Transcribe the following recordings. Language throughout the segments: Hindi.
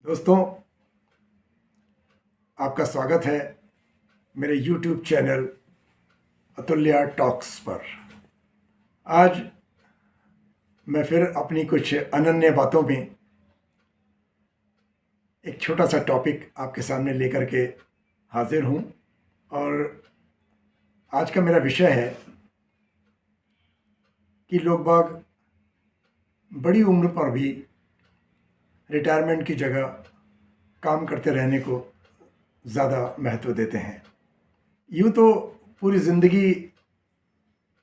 दोस्तों, आपका स्वागत है मेरे YouTube चैनल अतुल्या टॉक्स पर। आज मैं फिर अपनी कुछ अनन्य बातों में एक छोटा सा टॉपिक आपके सामने लेकर के हाजिर हूँ। और आज का मेरा विषय है कि लोग बाग बड़ी उम्र पर भी रिटायरमेंट की जगह काम करते रहने को ज़्यादा महत्व देते हैं। यूँ तो पूरी ज़िंदगी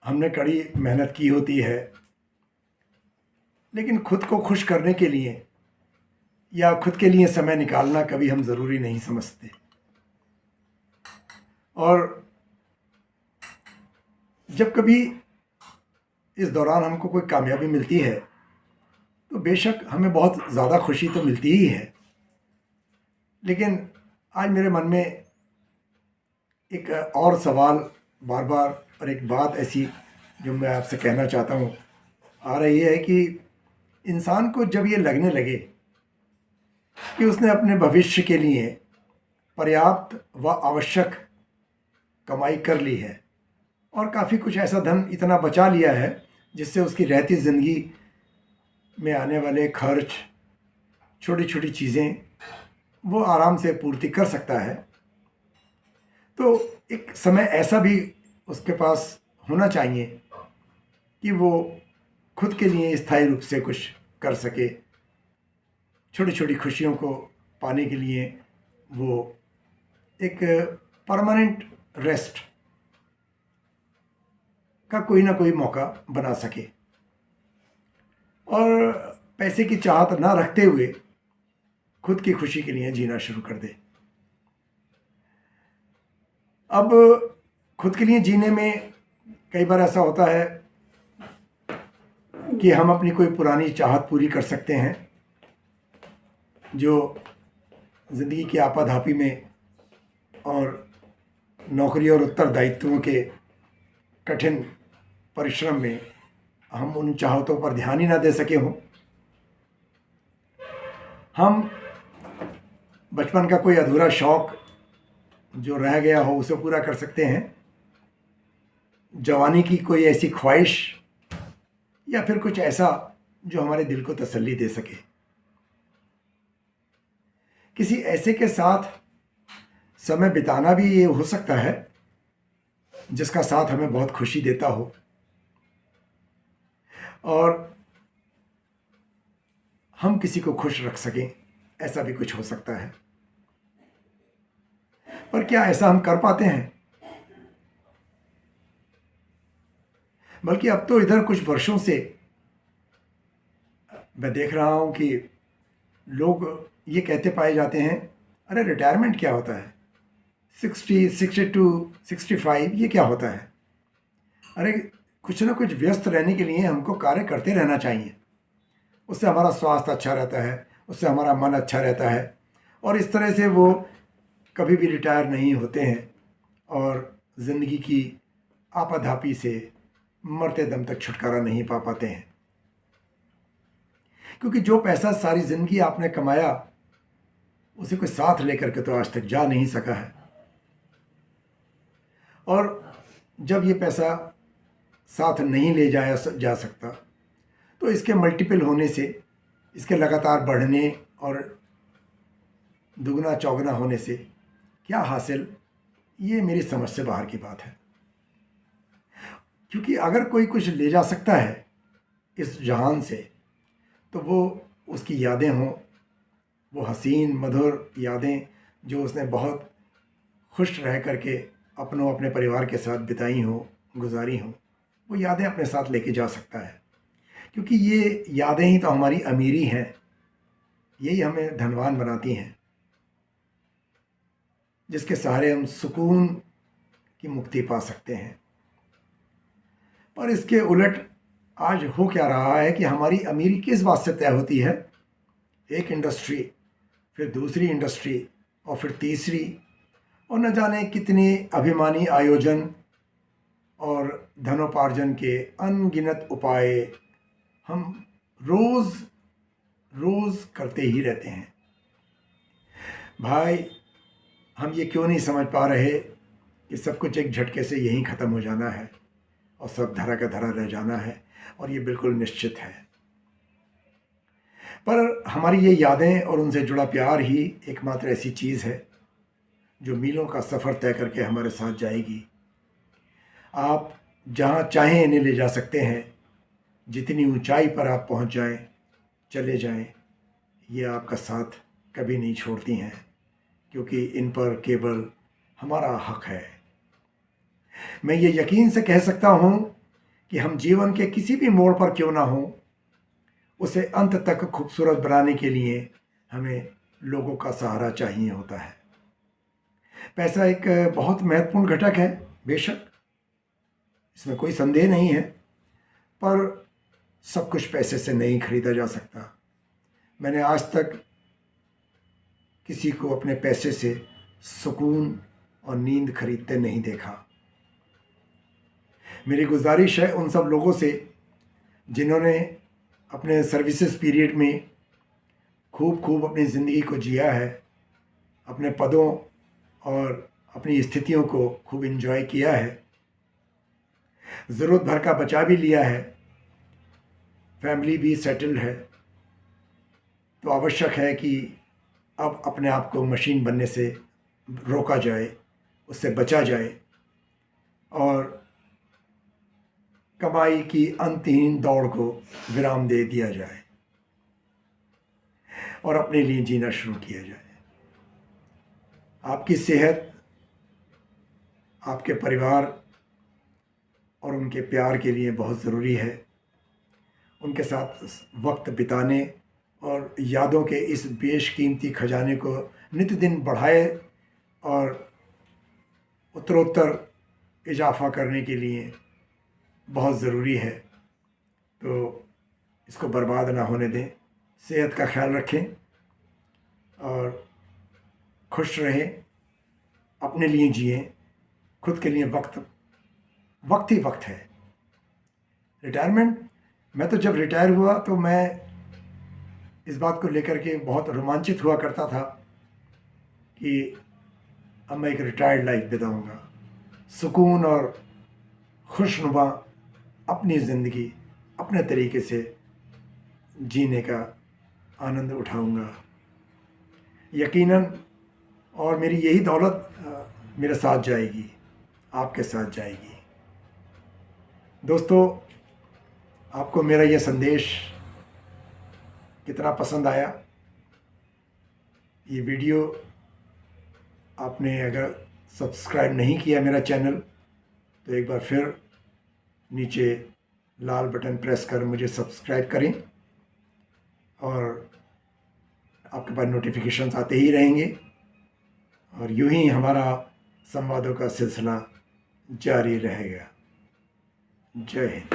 हमने कड़ी मेहनत की होती है, लेकिन खुद को खुश करने के लिए या खुद के लिए समय निकालना कभी हम ज़रूरी नहीं समझते। और जब कभी इस दौरान हमको कोई कामयाबी मिलती है तो बेशक हमें बहुत ज़्यादा खुशी तो मिलती ही है, लेकिन आज मेरे मन में एक और सवाल बार बार और एक बात ऐसी जो मैं आपसे कहना चाहता हूँ आ रही है कि इंसान को जब ये लगने लगे कि उसने अपने भविष्य के लिए पर्याप्त व आवश्यक कमाई कर ली है और काफ़ी कुछ ऐसा धन इतना बचा लिया है जिससे उसकी रहती ज़िंदगी में आने वाले खर्च, छोटी छोटी चीज़ें वो आराम से पूर्ति कर सकता है, तो एक समय ऐसा भी उसके पास होना चाहिए कि वो खुद के लिए स्थायी रूप से कुछ कर सके। छोटी छोटी खुशियों को पाने के लिए वो एक परमानेंट रेस्ट का कोई ना कोई मौका बना सके और पैसे की चाहत ना रखते हुए खुद की खुशी के लिए जीना शुरू कर दे। अब खुद के लिए जीने में कई बार ऐसा होता है कि हम अपनी कोई पुरानी चाहत पूरी कर सकते हैं जो ज़िंदगी की आपाधापी में और नौकरी और उत्तरदायित्वों के कठिन परिश्रम में हम उन चाहतों पर ध्यान ही ना दे सके हों। हम बचपन का कोई अधूरा शौक़ जो रह गया हो उसे पूरा कर सकते हैं, जवानी की कोई ऐसी ख्वाहिश या फिर कुछ ऐसा जो हमारे दिल को तसल्ली दे सके। किसी ऐसे के साथ समय बिताना भी ये हो सकता है जिसका साथ हमें बहुत खुशी देता हो और हम किसी को खुश रख सकें, ऐसा भी कुछ हो सकता है। पर क्या ऐसा हम कर पाते हैं? बल्कि अब तो इधर कुछ वर्षों से मैं देख रहा हूं कि लोग ये कहते पाए जाते हैं, अरे रिटायरमेंट क्या होता है, 60, 62, 65 ये क्या होता है? अरे कुछ ना कुछ व्यस्त रहने के लिए हमको कार्य करते रहना चाहिए, उससे हमारा स्वास्थ्य अच्छा रहता है, उससे हमारा मन अच्छा रहता है। और इस तरह से वो कभी भी रिटायर नहीं होते हैं और ज़िंदगी की आपाधापी से मरते दम तक छुटकारा नहीं पा पाते हैं, क्योंकि जो पैसा सारी ज़िंदगी आपने कमाया उसे कोई साथ लेकर के तो आज तक जा नहीं सका है। और जब ये पैसा साथ नहीं ले जाया जा सकता तो इसके मल्टीपल होने से, इसके लगातार बढ़ने और दुगना चौगना होने से क्या हासिल, ये मेरी समझ से बाहर की बात है। क्योंकि अगर कोई कुछ ले जा सकता है इस जहान से तो वो उसकी यादें हों, वो हसीन मधुर यादें जो उसने बहुत खुश रह करके अपने परिवार के साथ बिताई हों, गुजारी हों, वो यादें अपने साथ लेके जा सकता है। क्योंकि ये यादें ही तो हमारी अमीरी हैं, यही हमें धनवान बनाती हैं, जिसके सहारे हम सुकून की मुक्ति पा सकते हैं। पर इसके उलट आज हो क्या रहा है कि हमारी अमीरी किस बात से तय होती है? एक इंडस्ट्री, फिर दूसरी इंडस्ट्री और फिर तीसरी, और न जाने कितने अभिमानी आयोजन और धनोपार्जन के अनगिनत उपाय हम रोज़ रोज़ करते ही रहते हैं। भाई, हम ये क्यों नहीं समझ पा रहे कि सब कुछ एक झटके से यहीं ख़त्म हो जाना है और सब धरा का धरा रह जाना है, और ये बिल्कुल निश्चित है। पर हमारी ये यादें और उनसे जुड़ा प्यार ही एकमात्र ऐसी चीज़ है जो मीलों का सफ़र तय करके हमारे साथ जाएगी। आप जहाँ चाहें इन्हें ले जा सकते हैं, जितनी ऊंचाई पर आप पहुँच जाएं, चले जाएं, ये आपका साथ कभी नहीं छोड़ती हैं, क्योंकि इन पर केवल हमारा हक है। मैं ये यकीन से कह सकता हूँ कि हम जीवन के किसी भी मोड़ पर क्यों ना हों, उसे अंत तक खूबसूरत बनाने के लिए हमें लोगों का सहारा चाहिए होता है। पैसा एक बहुत महत्वपूर्ण घटक है, बेशक, इसमें कोई संदेह नहीं है, पर सब कुछ पैसे से नहीं खरीदा जा सकता। मैंने आज तक किसी को अपने पैसे से सुकून और नींद खरीदते नहीं देखा। मेरी गुजारिश है उन सब लोगों से जिन्होंने अपने सर्विसेज पीरियड में खूब अपनी ज़िंदगी को जिया है, अपने पदों और अपनी स्थितियों को खूब एंजॉय किया है, ज़रूरत भर का बचा भी लिया है, फैमिली भी सेटल्ड है, तो आवश्यक है कि अब अपने आप को मशीन बनने से रोका जाए, उससे बचा जाए और कमाई की अंतहीन दौड़ को विराम दे दिया जाए और अपने लिए जीना शुरू किया जाए। आपकी सेहत, आपके परिवार और उनके प्यार के लिए बहुत ज़रूरी है। उनके साथ वक्त बिताने और यादों के इस बेशकीमती खजाने को नित दिन बढ़ाए और उत्तरोत्तर इजाफ़ा करने के लिए बहुत ज़रूरी है। तो इसको बर्बाद ना होने दें, सेहत का ख्याल रखें और खुश रहें, अपने लिए जिएं। खुद के लिए वक्त ही वक्त है। रिटायरमेंट, मैं तो जब रिटायर हुआ तो मैं इस बात को लेकर के बहुत रोमांचित हुआ करता था कि अब मैं एक रिटायर्ड लाइफ बिताऊंगा, सुकून और खुशनुमा अपनी ज़िंदगी अपने तरीके से जीने का आनंद उठाऊंगा यकीनन। और मेरी यही दौलत मेरे साथ जाएगी, आपके साथ जाएगी। दोस्तों, आपको मेरा यह संदेश कितना पसंद आया? ये वीडियो आपने अगर सब्सक्राइब नहीं किया मेरा चैनल, तो एक बार फिर नीचे लाल बटन प्रेस कर मुझे सब्सक्राइब करें और आपके पास नोटिफिकेशंस आते ही रहेंगे और यूं ही हमारा संवादों का सिलसिला जारी रहेगा। जय हिंद।